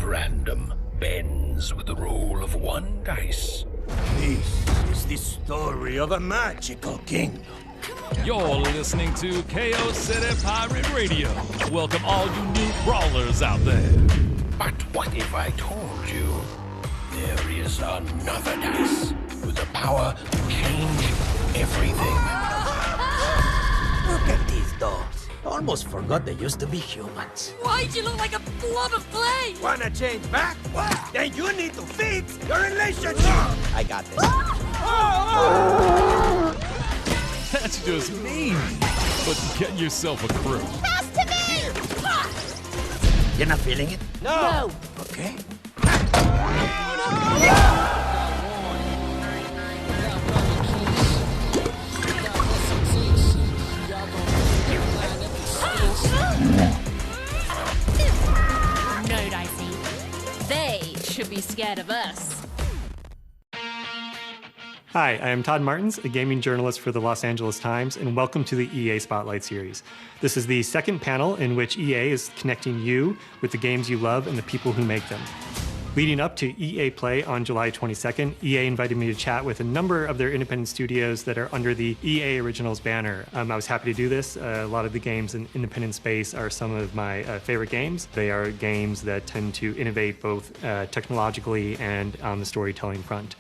random bends with the roll of one dice. This is the story of a magical kingdom. You're listening to KO City Pirate Radio. Welcome all you new brawlers out there. But what if I told you there is another dice with the power to change everything? Look at these dogs. Almost forgot they used to be humans. Why'd you look like a blob of clay? Wanna change back? Then you need to fix your relationship. I got this. That's just mean. But get yourself a crew. Pass to me! You're not feeling it? No. Okay. No, Dicey. They should be scared of us. Hi, I am Todd Martens, a gaming journalist for the Los Angeles Times, and welcome to the EA Spotlight series. This is the second panel in which EA is connecting you with the games you love and the people who make them. Leading up to EA Play on July 22nd, EA invited me to chat with a number of their independent studios that are under the EA Originals banner. I was happy to do this. A lot of the games in independent space are some of my favorite games. They are games that tend to innovate both technologically and on the storytelling front.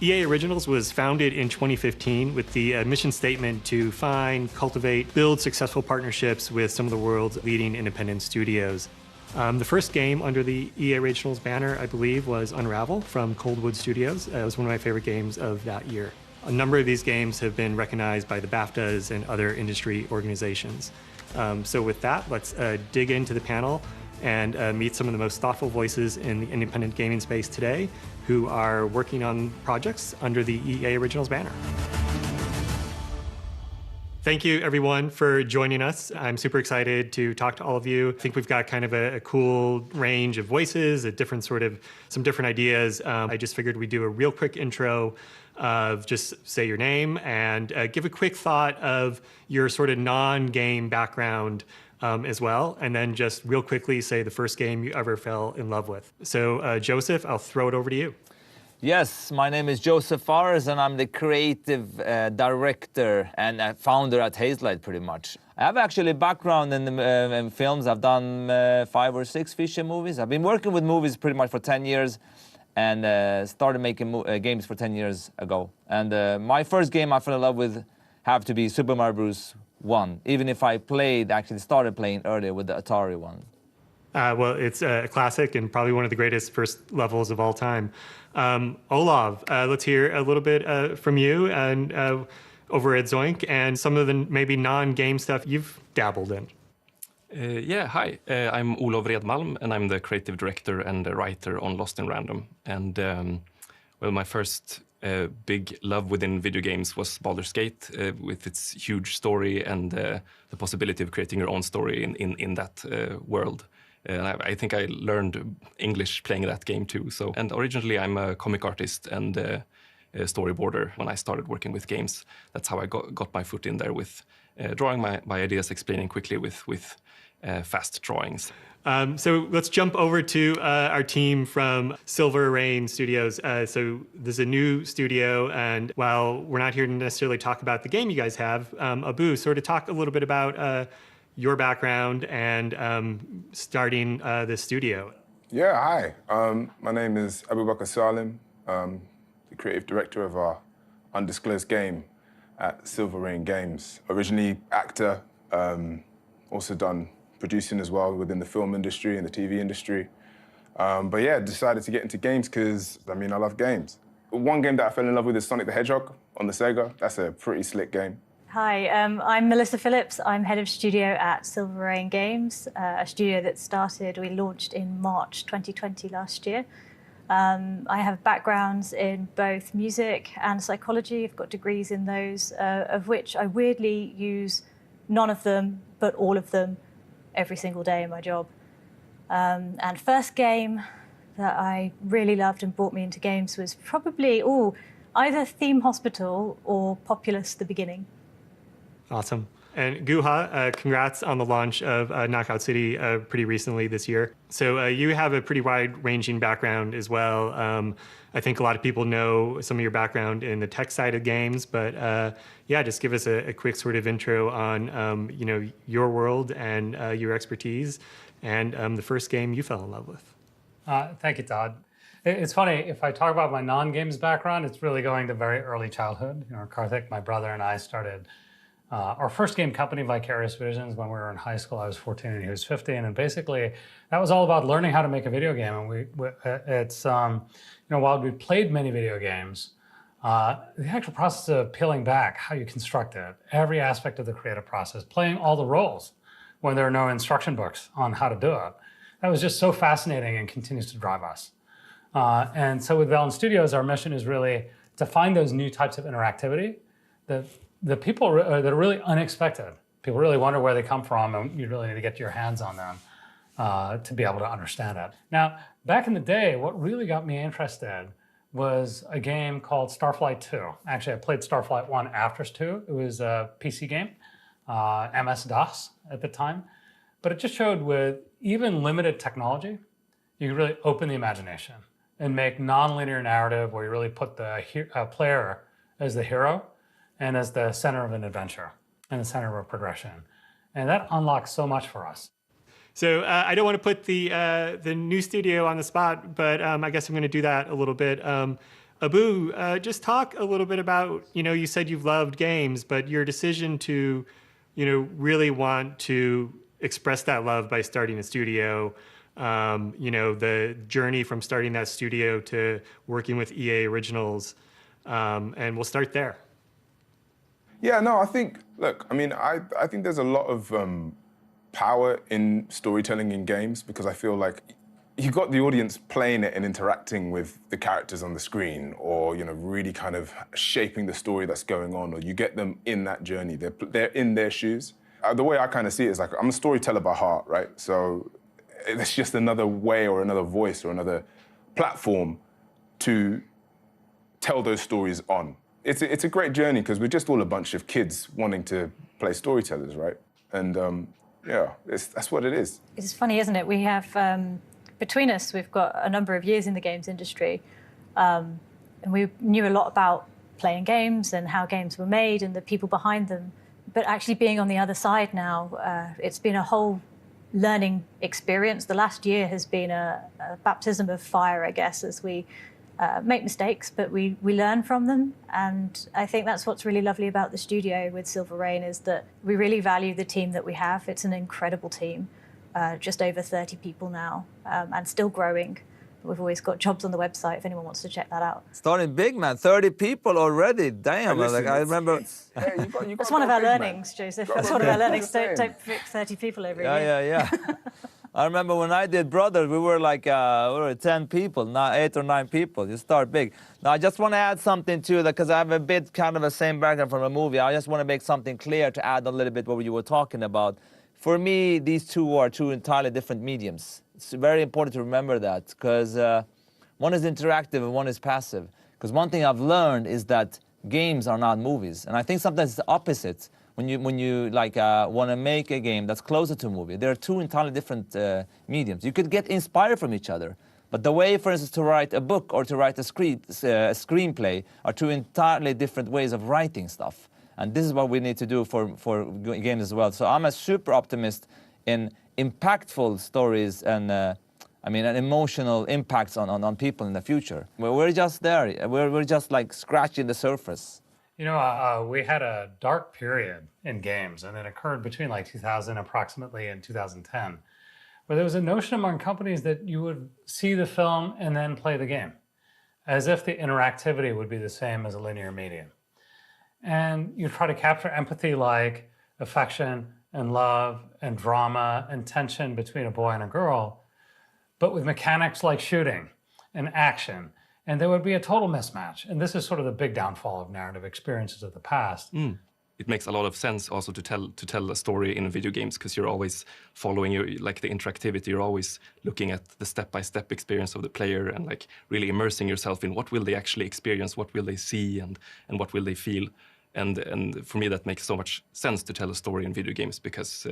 EA Originals was founded in 2015 with the mission statement to find, cultivate, build successful partnerships with some of the world's leading independent studios. The first game under the EA Originals banner, I believe, was Unravel from Coldwood Studios. It was one of my favorite games of that year. A number of these games have been recognized by the BAFTAs and other industry organizations. So with that, let's dig into the panel and meet some of the most thoughtful voices in the independent gaming space today who are working on projects under the EA Originals banner. Thank you, everyone, for joining us. I'm super excited to talk to all of you. I think we've got kind of a cool range of voices, some different ideas. I just figured we'd do a real quick intro of just say your name and give a quick thought of your sort of non-game background as well, and then just real quickly say the first game you ever fell in love with. So, Josef, I'll throw it over to you. Yes, my name is Josef Fares, and I'm the creative director and founder at Hazelight, pretty much. I have actually a background in films. I've done 5 or 6 feature movies. I've been working with movies pretty much for 10 years and started making games for 10 years ago. And my first game I fell in love with have to be Super Mario Bros. 1, even if I started playing earlier with the Atari one. Well, it's a classic and probably one of the greatest first levels of all time. Olov, let's hear a little bit from you and over at Zoink and some of the maybe non-game stuff you've dabbled in. Yeah, hi. I'm Olov Redmalm, and I'm the creative director and the writer on Lost in Random. And well, my first big love within video games was Baldur's Gate, with its huge story and the possibility of creating your own story in that world. And I think I learned English playing that game too. And originally I'm a comic artist and a storyboarder when I started working with games. That's how I got my foot in there with drawing my ideas, explaining quickly with fast drawings. So let's jump over to our team from Silver Rain Studios. So there's a new studio, and while we're not here to necessarily talk about the game you guys have, Abu, sort of talk a little bit about your background and starting this studio. Yeah, hi. My name is Abubakar Salim, the creative director of our undisclosed game at Silver Rain Games. Originally actor, also done producing as well within the film industry and the TV industry. But yeah, decided to get into games because, I love games. One game that I fell in love with is Sonic the Hedgehog on the Sega. That's a pretty slick game. Hi, I'm Melissa Phillips. I'm head of studio at Silver Rain Games, a studio that we launched in March 2020 last year. I have backgrounds in both music and psychology. I've got degrees in those, of which I weirdly use none of them, but all of them every single day in my job. And first game that I really loved and brought me into games was probably, either Theme Hospital or Populous: The Beginning. Awesome. And Guha, congrats on the launch of Knockout City pretty recently this year. So you have a pretty wide-ranging background as well. I think a lot of people know some of your background in the tech side of games, but yeah, just give us a quick sort of intro on your world and your expertise and the first game you fell in love with. Thank you, Todd. It's funny, if I talk about my non-games background, it's really going to very early childhood. Karthik, my brother, and I started our first game company, Vicarious Visions, when we were in high school. I was 14 and he was 15, and basically that was all about learning how to make a video game. And while we played many video games, the actual process of peeling back how you construct it, every aspect of the creative process, playing all the roles when there are no instruction books on how to do it, that was just so fascinating and continues to drive us. And so with Velan Studios, our mission is really to find those new types of interactivity that the people that are really unexpected. People really wonder where they come from, and you really need to get your hands on them to be able to understand it. Now, back in the day, what really got me interested was a game called Starflight 2. Actually, I played Starflight 1 after 2. It was a PC game, MS-DOS at the time. But it just showed with even limited technology, you could really open the imagination and make non-linear narrative where you really put the player as the hero and as the center of an adventure and the center of a progression. And that unlocks so much for us. So I don't want to put the new studio on the spot, but I guess I'm going to do that a little bit. Abu, just talk a little bit about, you said you've loved games, but your decision to, really want to express that love by starting a studio, the journey from starting that studio to working with EA Originals, and we'll start there. Yeah, no, I think there's a lot of power in storytelling in games, because I feel like you got the audience playing it and interacting with the characters on the screen, or really kind of shaping the story that's going on, or you get them in that journey. They're in their shoes. The way I kind of see it is like, I'm a storyteller by heart, right? So it's just another way or another voice or another platform to tell those stories on. It's a great journey because we're just all a bunch of kids wanting to play storytellers, right? And yeah, that's what it is. It's funny, isn't it? We have, between us, we've got a number of years in the games industry, and we knew a lot about playing games and how games were made and the people behind them. But actually being on the other side now, it's been a whole learning experience. The last year has been a baptism of fire, I guess, as we make mistakes, but we learn from them. And I think that's what's really lovely about the studio with Silver Rain, is that we really value the team that we have. It's an incredible team, just over 30 people now, and still growing. We've always got jobs on the website if anyone wants to check that out. Starting big, man. 30 people already. Damn. Listen, I remember. That's one of our learnings, Joseph. That's one of our learnings. Don't pick 30 people every year. Yeah. I remember when I did Brothers, we were like 10 people, now 8 or 9 people. You start big. Now, I just want to add something to that, because I have a bit kind of the same background from a movie. I just want to make something clear to add a little bit what you were talking about. For me, these two are two entirely different mediums. It's very important to remember that, because one is interactive and one is passive. Because one thing I've learned is that games are not movies. And I think sometimes it's the opposite. When you like want to make a game that's closer to a movie, there are two entirely different mediums. You could get inspired from each other, but the way, for instance, to write a book or to write a screenplay are two entirely different ways of writing stuff. And this is what we need to do for games as well. So I'm a super optimist in impactful stories and and emotional impacts on people in the future. We're just there. We're just like scratching the surface. We had a dark period in games, and it occurred between like 2000 approximately and 2010, where there was a notion among companies that you would see the film and then play the game, as if the interactivity would be the same as a linear medium. And you try to capture empathy like affection and love and drama and tension between a boy and a girl, but with mechanics like shooting and action. And there would be a total mismatch. And this is sort of the big downfall of narrative experiences of the past. It makes a lot of sense also to tell a story in video games, because you're always following the interactivity. You're always looking at the step-by-step experience of the player and like really immersing yourself in what will they actually experience, what will they see, and what will they feel. And for me, that makes so much sense to tell a story in video games because,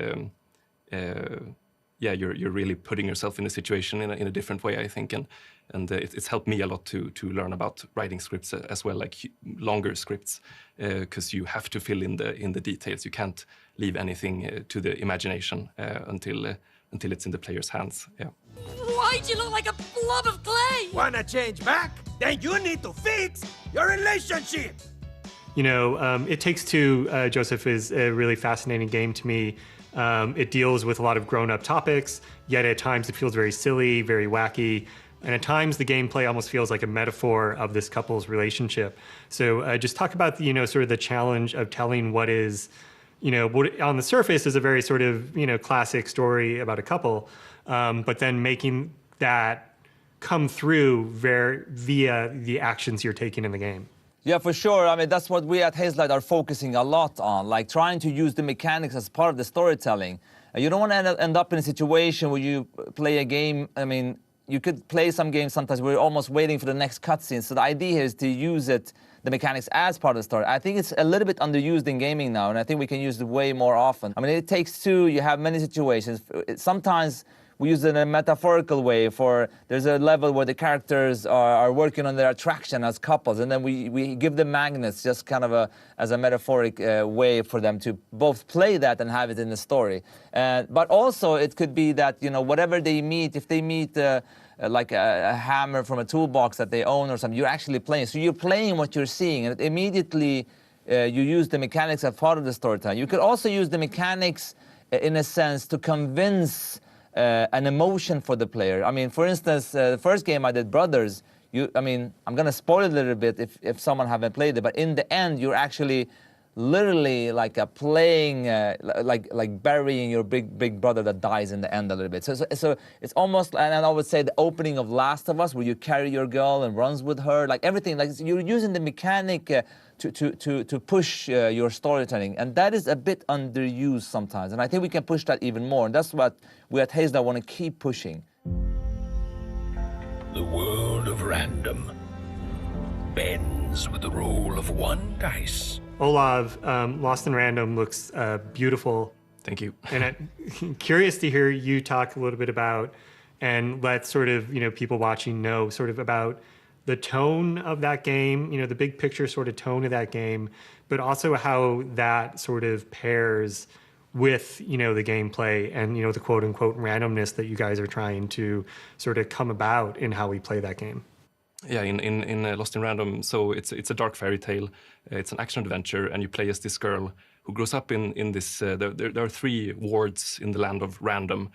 you're really putting yourself in a situation in a different way, I think, and it's helped me a lot to learn about writing scripts as well, like longer scripts, because you have to fill in the details. You can't leave anything to the imagination until it's in the player's hands. Yeah. Why'd you look like a blob of clay? Wanna change back? Then you need to fix your relationship. You know, It Takes Two, Josef, is a really fascinating game to me. It deals with a lot of grown-up topics, yet at times it feels very silly, very wacky, and at times the gameplay almost feels like a metaphor of this couple's relationship. So just talk about, sort of the challenge of telling what is, what on the surface is a very sort of, classic story about a couple, but then making that come through via the actions you're taking in the game. Yeah, for sure. I mean, that's what we at Hazelight are focusing a lot on, like trying to use the mechanics as part of the storytelling. You don't want to end up in a situation where you play a game. I mean, you could play some games sometimes where you're almost waiting for the next cutscene. So the idea here is to use the mechanics as part of the story. I think it's a little bit underused in gaming now, and I think we can use it way more often. I mean, It Takes Two, you have many situations. Sometimes we use it in a metaphorical way there's a level where the characters are working on their attraction as couples, and then we give them magnets just kind of as a metaphoric way for them to both play that and have it in the story. But also it could be that, whatever they meet, if they meet like a hammer from a toolbox that they own or something, you're actually playing. So you're playing what you're seeing, and immediately you use the mechanics as part of the storytelling. You could also use the mechanics in a sense to convince an emotion for the player. I mean, for instance, the first game I did, Brothers, I'm going to spoil it a little bit if someone haven't played it, but in the end, you're actually literally like playing, like burying your big brother that dies in the end a little bit. So it's almost, and I would say the opening of Last of Us, where you carry your girl and runs with her, like everything, like you're using the mechanic to push your storytelling, and that is a bit underused sometimes, and I think we can push that even more, and that's what we at Hazelight want to keep pushing. The world of random bends with the roll of one dice. Olov, Lost in Random looks beautiful. Thank you. And I'm curious to hear you talk a little bit about, and let sort of, people watching know sort of about the tone of that game, the big picture sort of tone of that game, but also how that sort of pairs with, the gameplay and, the quote unquote randomness that you guys are trying to sort of come about in how we play that game. Yeah, in Lost in Random, so it's a dark fairy tale. It's an action adventure, and you play as this girl who grows up in this. There are 3 wards in the land of random.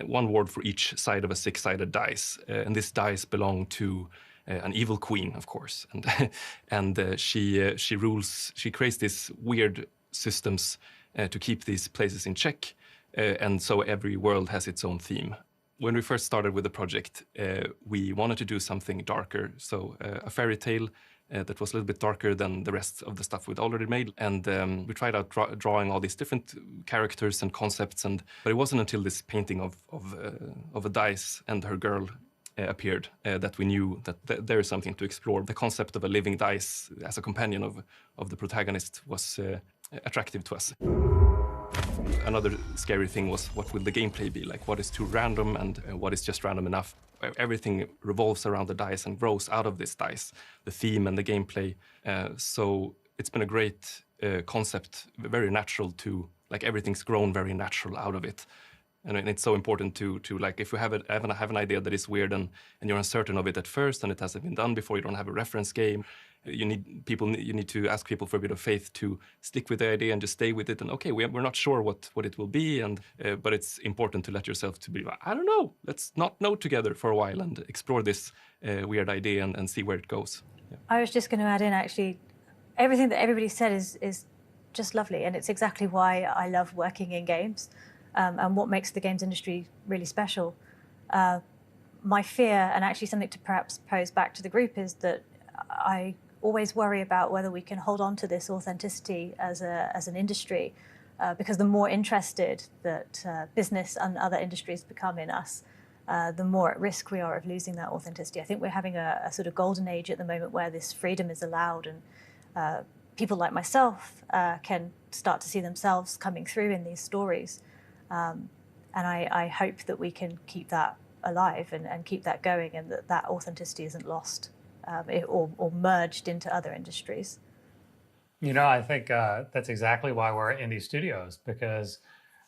One ward for each side of a 6-sided dice, and this dice belong to an evil queen, of course, and she rules. She creates these weird systems to keep these places in check, and so every world has its own theme. When we first started with the project, we wanted to do something darker, so a fairy tale that was a little bit darker than the rest of the stuff we'd already made. And we tried out drawing all these different characters and concepts, but it wasn't until this painting of a dice and her girl appeared that we knew that there is something to explore. The concept of a living dice as a companion of the protagonist was attractive to us. Another scary thing was, what will the gameplay be like? What is too random and what is just random enough? Everything revolves around the dice and grows out of this dice, the theme and the gameplay. So it's been a great concept, very natural to, like, everything's grown very natural out of it. And it's so important to like, if you have an idea that is weird and you're uncertain of it at first and it hasn't been done before, you don't have a reference game, you need to ask people for a bit of faith to stick with the idea and just stay with it. And okay, we're not sure what it will be, but it's important to let yourself to be, I don't know, let's not know together for a while and explore this weird idea and see where it goes. Yeah. I was just going to add in, actually, everything that everybody said is just lovely, and it's exactly why I love working in games. And what makes the games industry really special. My fear, and actually something to perhaps pose back to the group, is that I always worry about whether we can hold on to this authenticity as an industry, because the more interested that business and other industries become in us, the more at risk we are of losing that authenticity. I think we're having a sort of golden age at the moment where this freedom is allowed, and people like myself can start to see themselves coming through in these stories. And I hope that we can keep that alive and keep that going, and that authenticity isn't lost or merged into other industries. You know, I think that's exactly why we're indie studios, because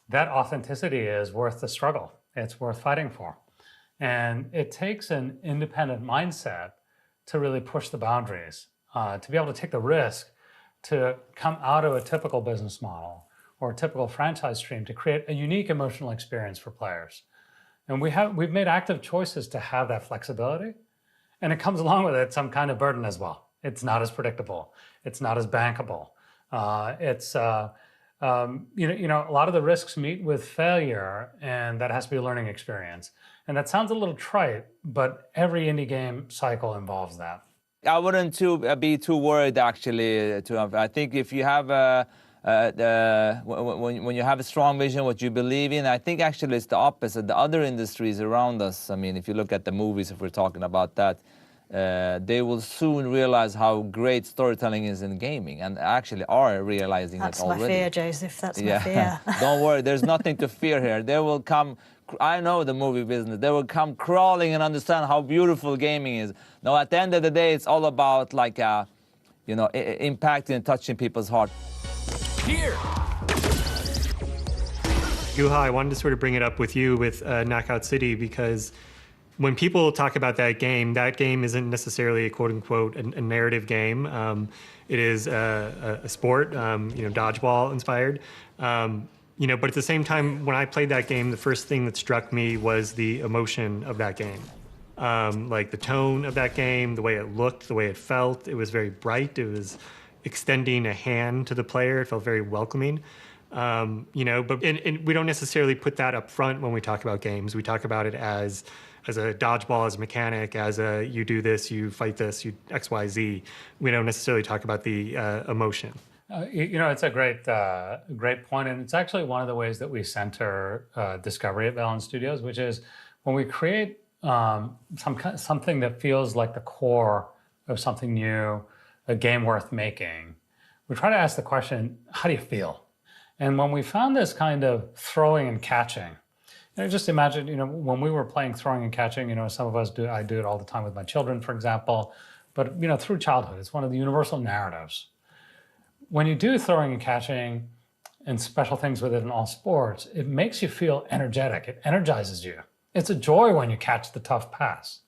that authenticity is worth the struggle. It's worth fighting for. And it takes an independent mindset to really push the boundaries, to be able to take the risk to come out of a typical business model or a typical franchise stream to create a unique emotional experience for players. And we've made active choices to have that flexibility, and it comes along with it some kind of burden as well. It's not as predictable. It's not as bankable. You know, a lot of the risks meet with failure, and that has to be a learning experience. And that sounds a little trite, but every indie game cycle involves that. I wouldn't be too worried, actually. I think if you have when you have a strong vision, what you believe in, I think actually it's the opposite. The other industries around us, I mean, if you look at the movies, if we're talking about that, they will soon realize how great storytelling is in gaming, and actually are realizing it already. That's my fear, Joseph. That's my fear. Don't worry, there's nothing to fear here. They will come. I know the movie business. They will come crawling and understand how beautiful gaming is. Now, at the end of the day, it's all about like, you know, impacting and touching people's heart. Here. Guha, I wanted to sort of bring it up with you with Knockout City, because when people talk about that game isn't necessarily a quote-unquote a narrative game. It is a sport, you know, dodgeball inspired. You know, but at the same time, when I played that game, the first thing that struck me was the emotion of that game. Like the tone of that game, the way it looked, the way it felt. It was very bright. It was extending a hand to the player. It felt very welcoming. You know, but and we don't necessarily put that up front when we talk about games. We talk about it as a dodgeball, as a mechanic, as a you do this, you fight this, you X, Y, Z. We don't necessarily talk about the emotion. You know, it's a great point, and it's actually one of the ways that we center discovery at Velan Studios, which is when we create something that feels like the core of something new, a game worth making, we try to ask the question, how do you feel? And when we found this kind of throwing and catching, you know, just imagine, you know, when we were playing throwing and catching, you know, some of us I do it all the time with my children, for example, but, you know, through childhood, it's one of the universal narratives. When you do throwing and catching and special things with it in all sports, it makes you feel energetic. It energizes you. It's a joy when you catch the tough pass.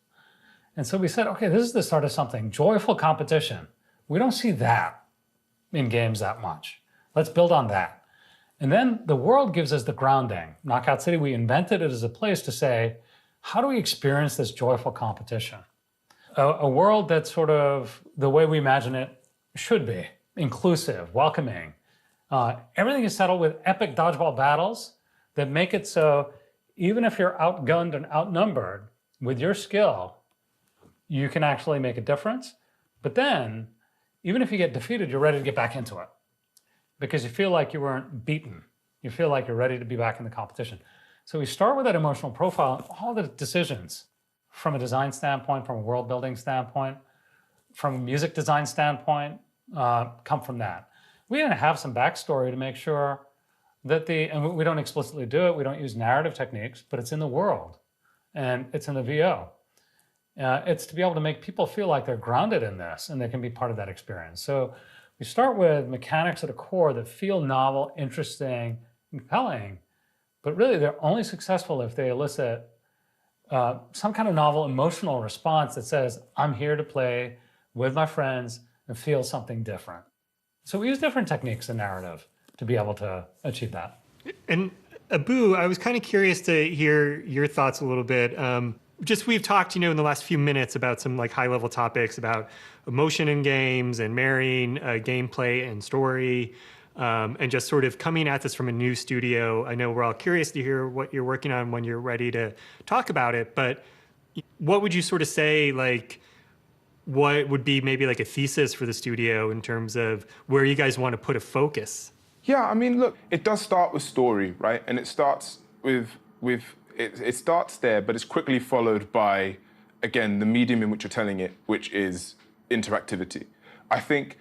And so we said, okay, this is the start of something, joyful competition. We don't see that in games that much. Let's build on that. And then the world gives us the grounding. Knockout City, we invented it as a place to say, how do we experience this joyful competition? A world that's sort of the way we imagine it should be. Inclusive, welcoming. Everything is settled with epic dodgeball battles that make it so even if you're outgunned and outnumbered, with your skill, you can actually make a difference. But then, even if you get defeated, you're ready to get back into it because you feel like you weren't beaten. You feel like you're ready to be back in the competition. So we start with that emotional profile, and all the decisions from a design standpoint, from a world building standpoint, from a music design standpoint, come from that. We didn't have some backstory to make sure that and we don't explicitly do it, we don't use narrative techniques, but it's in the world and it's in the VO. It's to be able to make people feel like they're grounded in this and they can be part of that experience. So we start with mechanics at a core that feel novel, interesting, and compelling, but really they're only successful if they elicit some kind of novel emotional response that says, I'm here to play with my friends and feel something different. So we use different techniques in narrative to be able to achieve that. And Abu, I was kind of curious to hear your thoughts a little bit. Just we've talked, you know, in the last few minutes about some like high level topics about emotion in games and marrying gameplay and story, and just sort of coming at this from a new studio. I know we're all curious to hear what you're working on when you're ready to talk about it, but what would you sort of say, like, what would be maybe like a thesis for the studio in terms of where you guys want to put a focus? Yeah, I mean, look, it does start with story, right? And it starts it starts there, but it's quickly followed by, again, the medium in which you're telling it, which is interactivity. I think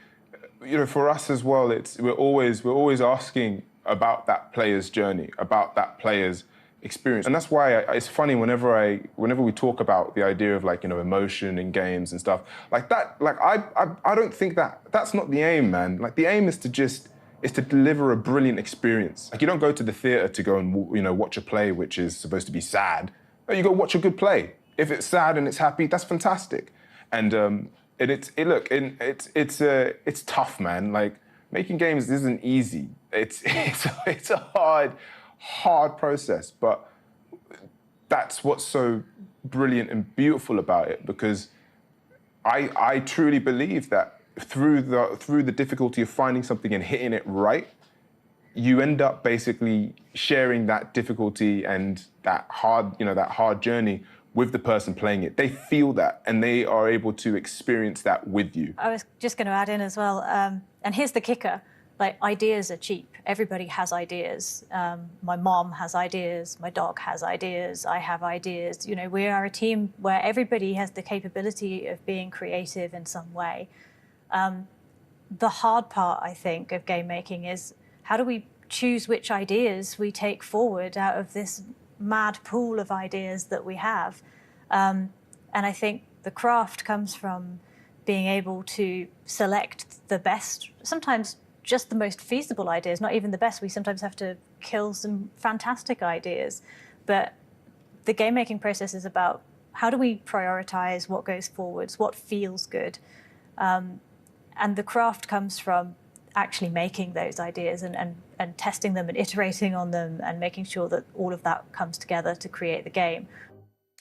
you know, for us as well, we're always asking about that player's journey, about that player's experience, and that's why it's funny whenever we talk about the idea of like, you know, emotion in games and stuff like that. Like I don't think that's not the aim, man. Like the aim is to deliver a brilliant experience. Like you don't go to the theater to go and, you know, watch a play which is supposed to be sad. No, you go watch a good play. If it's sad and it's happy, that's fantastic. And it's tough, man. Like making games isn't easy. It's a hard process, but that's what's so brilliant and beautiful about it, because I truly believe that through the difficulty of finding something and hitting it right, you end up basically sharing that difficulty and that hard journey with the person playing it. They feel that and they are able to experience that with you. I was just going to add in as well, and here's the kicker, like ideas are cheap. Everybody has ideas. My mom has ideas, my dog has ideas, I have ideas. You know, we are a team where everybody has the capability of being creative in some way. The hard part, I think, of game making is how do we choose which ideas we take forward out of this mad pool of ideas that we have. And I think the craft comes from being able to select the best, sometimes just the most feasible ideas, not even the best. We sometimes have to kill some fantastic ideas. But the game making process is about how do we prioritize what goes forwards, what feels good. And the craft comes from actually making those ideas and testing them and iterating on them and making sure that all of that comes together to create the game.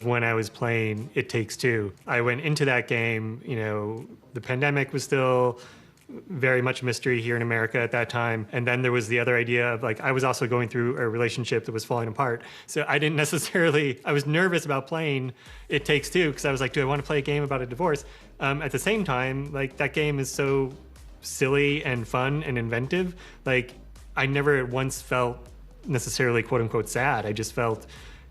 When I was playing It Takes Two, I went into that game, you know, the pandemic was still very much a mystery here in America at that time. And then there was the other idea of like, I was also going through a relationship that was falling apart. So I didn't necessarily, I was nervous about playing It Takes Two because I was like, do I want to play a game about a divorce? At the same time, like that game is so silly and fun and inventive. Like I never once felt necessarily quote unquote sad. I just felt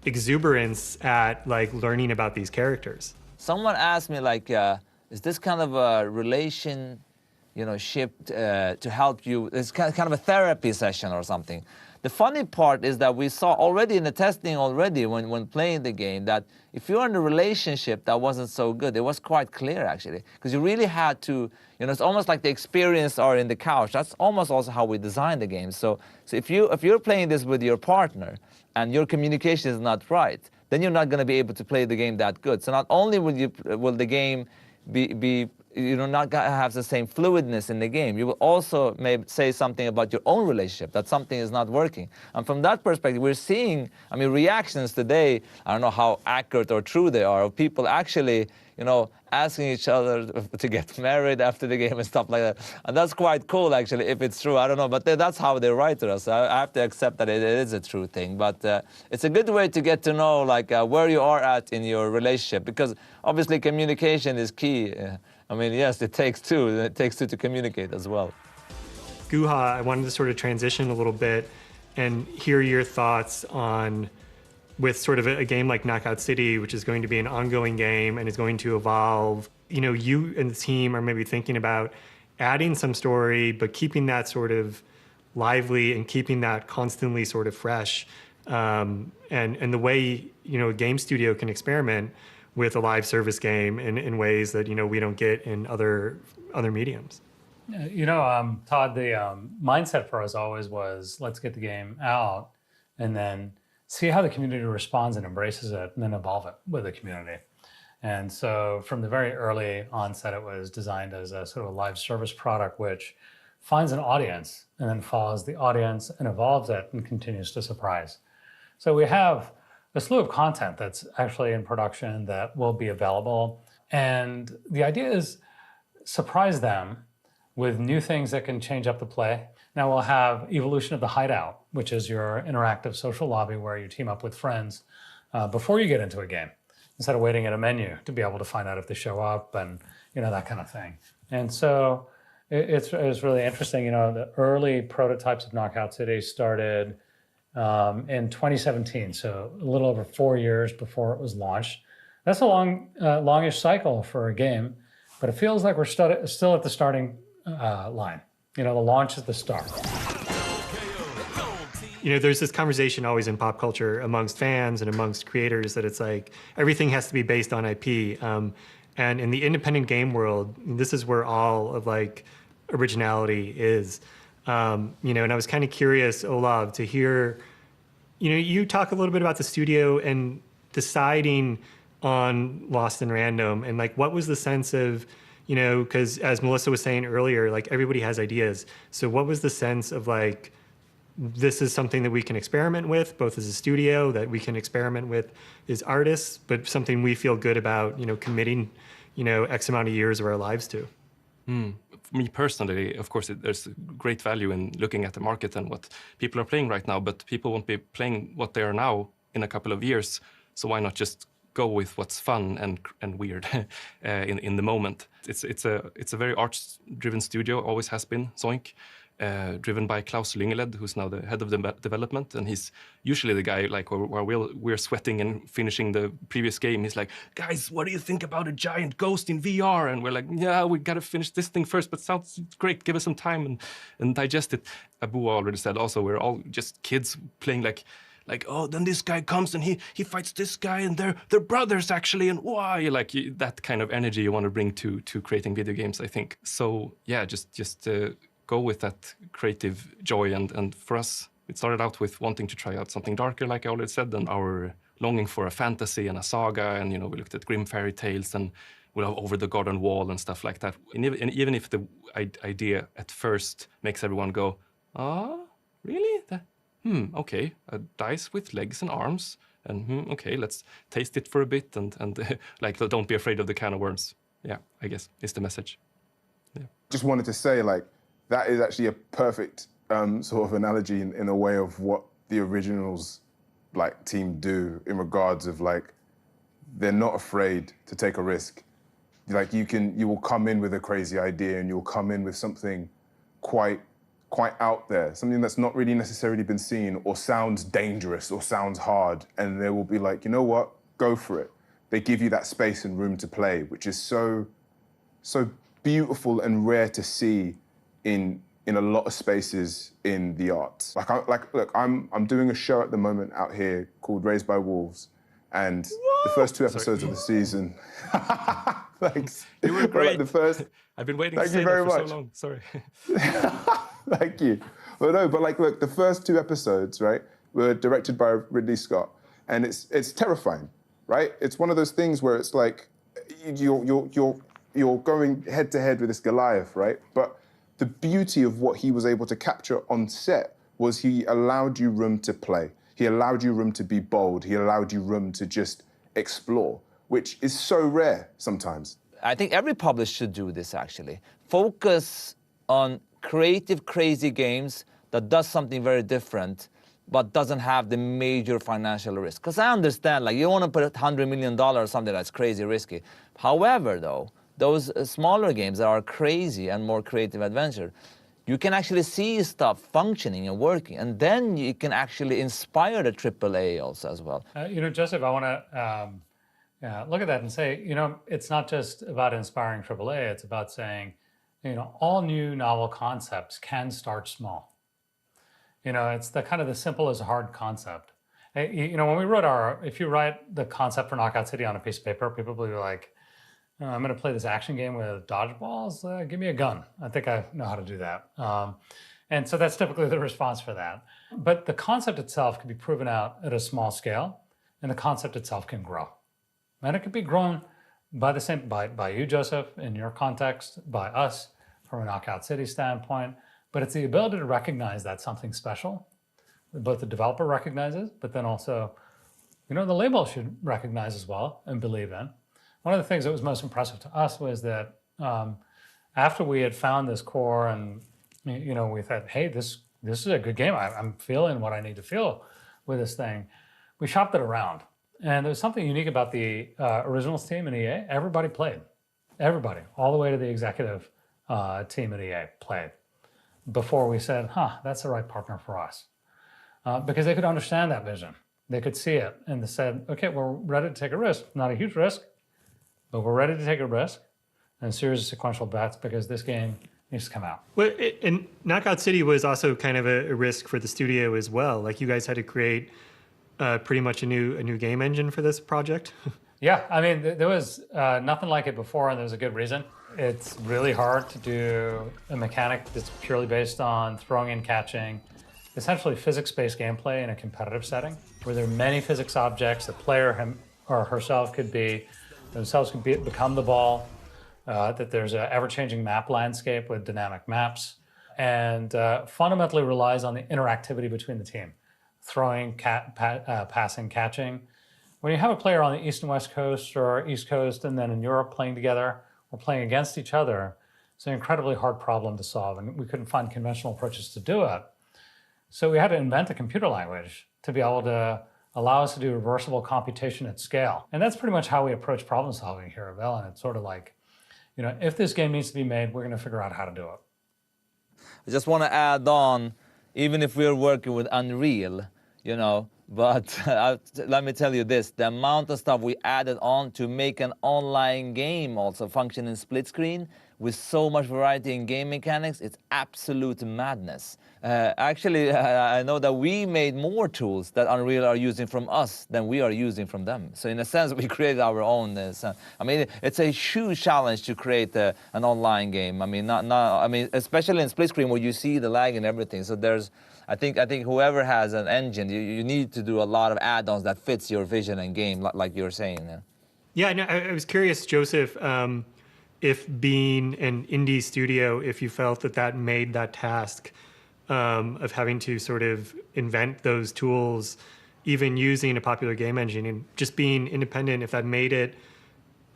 exuberance at like learning about these characters. Someone asked me like, is this kind of a relation, you know, ship to help you? It's kind of a therapy session or something. The funny part is that we saw already in the testing already when playing the game that if you're in a relationship that wasn't so good, it was quite clear actually, because you really had to, you know, it's almost like the experience are in the couch. That's almost also how we designed the game. So if you're playing this with your partner and your communication is not right, then you're not going to be able to play the game that good. So not only will the game be you know, not have the same fluidness in the game, you will also maybe say something about your own relationship, that something is not working. And from that perspective, we're seeing, I mean, reactions today, I don't know how accurate or true they are, of people actually, you know, asking each other to get married after the game and stuff like that. And that's quite cool, actually, if it's true. I don't know, but that's how they write to us. I have to accept that it is a true thing. But it's a good way to get to know, like, where you are at in your relationship, because obviously communication is key. I mean, yes, it takes two. It takes two to communicate as well. Guha, I wanted to sort of transition a little bit and hear your thoughts on, with sort of a game like Knockout City, which is going to be an ongoing game and is going to evolve. You know, you and the team are maybe thinking about adding some story, but keeping that sort of lively and keeping that constantly sort of fresh. And the way, you know, a game studio can experiment with a live service game in ways that, you know, we don't get in other mediums. You know, Todd, the mindset for us always was, let's get the game out and then see how the community responds and embraces it, and then evolve it with the community. And so from the very early onset, it was designed as a sort of a live service product, which finds an audience and then follows the audience and evolves it and continues to surprise. So we have a slew of content that's actually in production that will be available. And the idea is surprise them with new things that can change up the play. Now we'll have evolution of the Hideout, which is your interactive social lobby where you team up with friends before you get into a game, instead of waiting at a menu to be able to find out if they show up and, you know, that kind of thing. And so it's really interesting. You know, the early prototypes of Knockout City started in 2017, so a little over 4 years before it was launched. That's a longish cycle for a game, but it feels like we're still at the starting line. You know, the launch is the start. You know, there's this conversation always in pop culture amongst fans and amongst creators that it's like everything has to be based on IP. And in the independent game world, this is where all of like originality is. You know, and I was kind of curious, Olov, to hear, you know, you talk a little bit about the studio and deciding on Lost in Random, and like what was the sense of, you know, because as Melissa was saying earlier, like everybody has ideas. So what was the sense of like, this is something that we can experiment with, both as a studio, that we can experiment with as artists, but something we feel good about, you know, committing, you know, X amount of years of our lives to? For me personally, of course, there's great value in looking at the market and what people are playing right now, but people won't be playing what they are now in a couple of years. So why not just go with what's fun and weird in the moment? It's a very arts-driven studio, always has been, Zoink. Driven by Klaus Lyngeled, who's now the head of development, and he's usually the guy like while we're sweating and finishing the previous game. He's like, guys, what do you think about a giant ghost in VR? And we're like, yeah, we gotta finish this thing first, but sounds great. Give us some time and digest it. Abu already said also we're all just kids playing like, oh, then this guy comes and he fights this guy and they're brothers actually, and why? Like that kind of energy you want to bring to creating video games, I think. So yeah, just go with that creative joy, and for us, it started out with wanting to try out something darker, like I already said, and our longing for a fantasy and a saga, and you know, we looked at grim fairy tales and we have Over the Garden Wall and stuff like that. And even if the idea at first makes everyone go, ah, really? Okay, a dice with legs and arms, and okay, let's taste it for a bit, and like, don't be afraid of the can of worms. Yeah, I guess is the message. Yeah. Just wanted to say, like, that is actually a perfect sort of analogy in a way of what the originals like team do in regards of like, they're not afraid to take a risk. Like you will come in with a crazy idea and you'll come in with something quite out there, something that's not really necessarily been seen or sounds dangerous or sounds hard, and they will be like, you know what, go for it. They give you that space and room to play, which is so beautiful and rare to see in a lot of spaces in the arts. Look, I'm doing a show at the moment out here called Raised by Wolves, and the first 2 episodes of the season. Thanks. You were great. The first. I've been waiting to say that for so long. Sorry. Thank you. Well, no, but like, look, the first 2 episodes, right, were directed by Ridley Scott, and it's terrifying, right? It's one of those things where it's like you're going head to head with this Goliath, right? But the beauty of what he was able to capture on set was he allowed you room to play. He allowed you room to be bold. He allowed you room to just explore, which is so rare sometimes. I think every publisher should do this, actually. Focus on creative, crazy games that does something very different, but doesn't have the major financial risk. Because I understand, like, you want to put $100 million or something that's crazy risky. However, though, those smaller games that are crazy and more creative adventure, you can actually see stuff functioning and working, and then you can actually inspire the AAA also as well. You know, Joseph, I want to look at that and say, you know, it's not just about inspiring AAA, it's about saying, you know, all new novel concepts can start small. You know, it's the kind of the simple as hard concept. You know, when we wrote if you write the concept for Knockout City on a piece of paper, people will be like, I'm going to play this action game with dodgeballs. Give me a gun. I think I know how to do that. And so that's typically the response for that. But the concept itself can be proven out at a small scale, and the concept itself can grow. And it can be grown by you, Joseph, in your context, by us from a Knockout City standpoint. But it's the ability to recognize that something special. Both the developer recognizes, but then also, you know, the label should recognize as well and believe in. One of the things that was most impressive to us was that after we had found this core and, you know, we thought, hey, this is a good game. I'm feeling what I need to feel with this thing. We shopped it around. And there was something unique about the originals team in EA. Everybody played. Everybody, all the way to the executive team at EA played before we said, that's the right partner for us. Because they could understand that vision. They could see it. And they said, okay, we're ready to take a risk. Not a huge risk, but we're ready to take a risk and a series of sequential bets because this game needs to come out. Well, and Knockout City was also kind of a risk for the studio as well. Like you guys had to create pretty much a new game engine for this project. Yeah, I mean, there was nothing like it before, and there's a good reason. It's really hard to do a mechanic that's purely based on throwing and catching, essentially physics-based gameplay in a competitive setting, where there are many physics objects. The player him or herself could become the ball, that there's an ever-changing map landscape with dynamic maps, and fundamentally relies on the interactivity between the team, throwing, passing, catching. When you have a player on the East and West Coast or East Coast and then in Europe playing together or playing against each other, it's an incredibly hard problem to solve, and we couldn't find conventional approaches to do it. So we had to invent a computer language to be able to allow us to do reversible computation at scale. And that's pretty much how we approach problem solving here at Velan. It's sort of like, if this game needs to be made, we're going to figure out how to do it. I just want to add on, even if we're working with Unreal, but let me tell you this, the amount of stuff we added on to make an online game also function in split screen with so much variety in game mechanics, it's absolute madness. Actually, I know that we made more tools that Unreal are using from us than we are using from them. So in a sense, we created our own. I mean, it's a huge challenge to create an online game. I mean, especially in split screen where you see the lag and everything. So I think whoever has an engine, you need to do a lot of add-ons that fits your vision and game, like you were saying. Yeah, no, I was curious, Joseph, if being an indie studio, if you felt that made that task of having to sort of invent those tools, even using a popular game engine and just being independent, if that made it,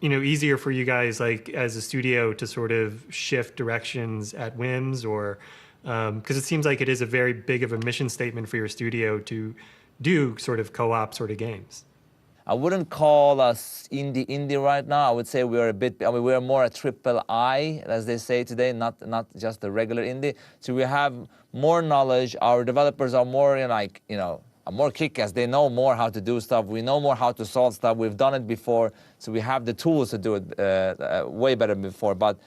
easier for you guys, like as a studio, to sort of shift directions at whims, or because it seems like it is a very big of a mission statement for your studio to do sort of co-op sort of games. I wouldn't call us indie right now. I would say we are more a triple I, as they say today, not just a regular indie. So we have more knowledge. Our developers are more more kick-ass. They know more how to do stuff. We know more how to solve stuff. We've done it before, so we have the tools to do it way better than before. But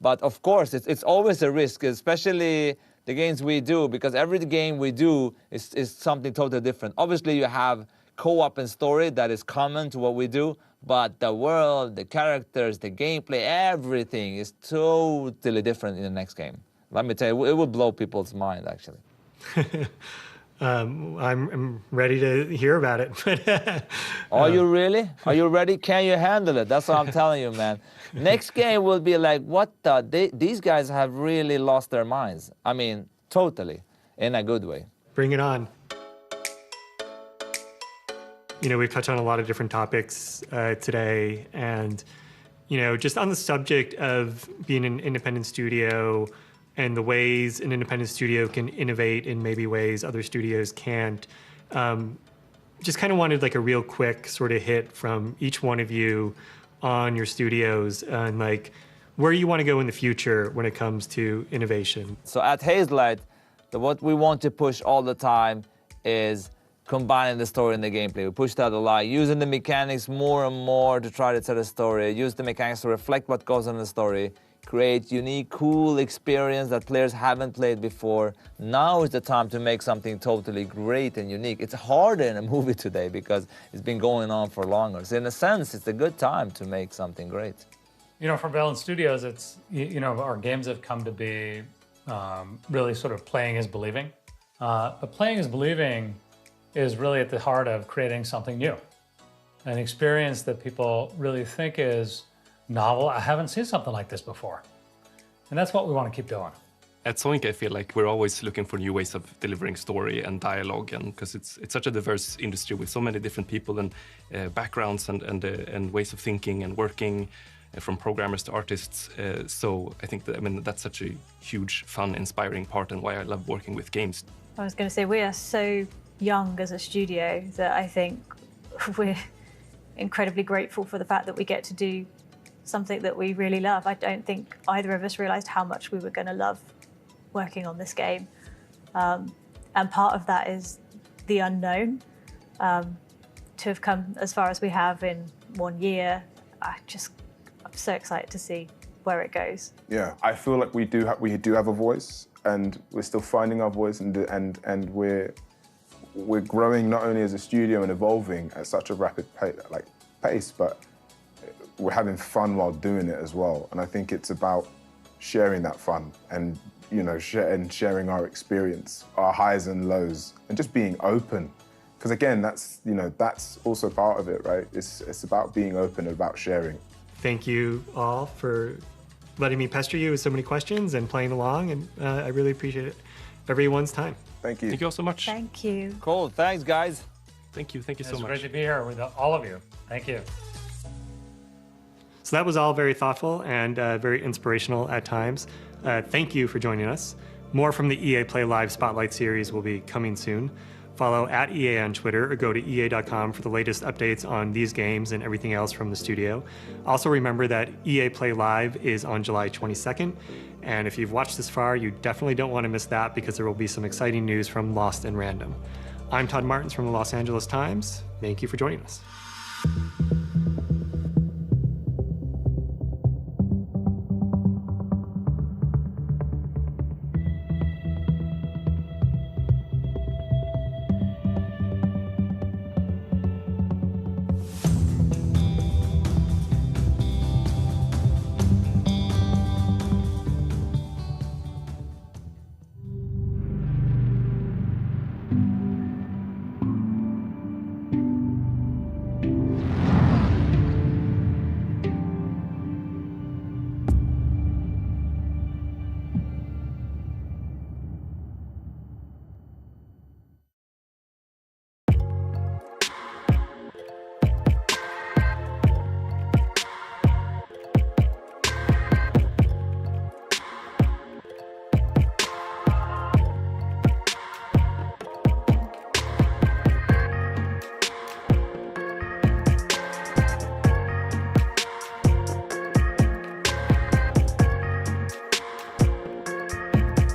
of course, it's always a risk, especially the games we do, because every game we do is something totally different. Obviously, you have co-op and story that is common to what we do, but the world, the characters, the gameplay, everything is totally different in the next game. Let me tell you, it will blow people's mind, actually. I'm ready to hear about it. Are you really? Are you ready? Can you handle it? That's what I'm telling you, man. Next game will be like, what the? These guys have really lost their minds. I mean, totally, in a good way. Bring it on. We've touched on a lot of different topics today, and, just on the subject of being an independent studio and the ways an independent studio can innovate in maybe ways other studios can't, just kind of wanted like a real quick sort of hit from each one of you on your studios and like where you want to go in the future when it comes to innovation. So at Hazelight, what we want to push all the time is combining the story and the gameplay. We push that a lot, using the mechanics more and more to try to tell a story, use the mechanics to reflect what goes on in the story, create unique, cool experience that players haven't played before. Now is the time to make something totally great and unique. It's harder in a movie today because it's been going on for longer. So in a sense, it's a good time to make something great. For Velan Studios, it's, our games have come to be really sort of playing is believing. But playing is believing is really at the heart of creating something new. An experience that people really think is novel. I haven't seen something like this before. And that's what we want to keep doing. At Zoink, I feel like we're always looking for new ways of delivering story and dialogue, and because it's such a diverse industry with so many different people and backgrounds and ways of thinking and working, from programmers to artists. So I think that's such a huge, fun, inspiring part, and why I love working with games. I was going to say, we are so young as a studio that I think we're incredibly grateful for the fact that we get to do something that we really love. I don't think either of us realized how much we were going to love working on this game. And part of that is the unknown. To have come as far as we have in 1 year, I'm so excited to see where it goes. Yeah, I feel like we do have a voice, and we're still finding our voice, and we're growing not only as a studio and evolving at such a rapid pace, but we're having fun while doing it as well. And I think it's about sharing that fun and sharing our experience, our highs and lows, and just being open. Because again, that's also part of it, right? It's about being open, about sharing. Thank you all for letting me pester you with so many questions and playing along, and I really appreciate everyone's time. Thank you. Thank you all so much. Thank you. Cool. Thanks, guys. Thank you so much. It's great to be here with all of you. Thank you. So that was all very thoughtful and very inspirational at times. Thank you for joining us. More from the EA Play Live Spotlight series will be coming soon. Follow @EA on Twitter or go to EA.com for the latest updates on these games and everything else from the studio. Also remember that EA Play Live is on July 22nd. And if you've watched this far, you definitely don't want to miss that because there will be some exciting news from Lost in Random. I'm Todd Martens from the Los Angeles Times. Thank you for joining us.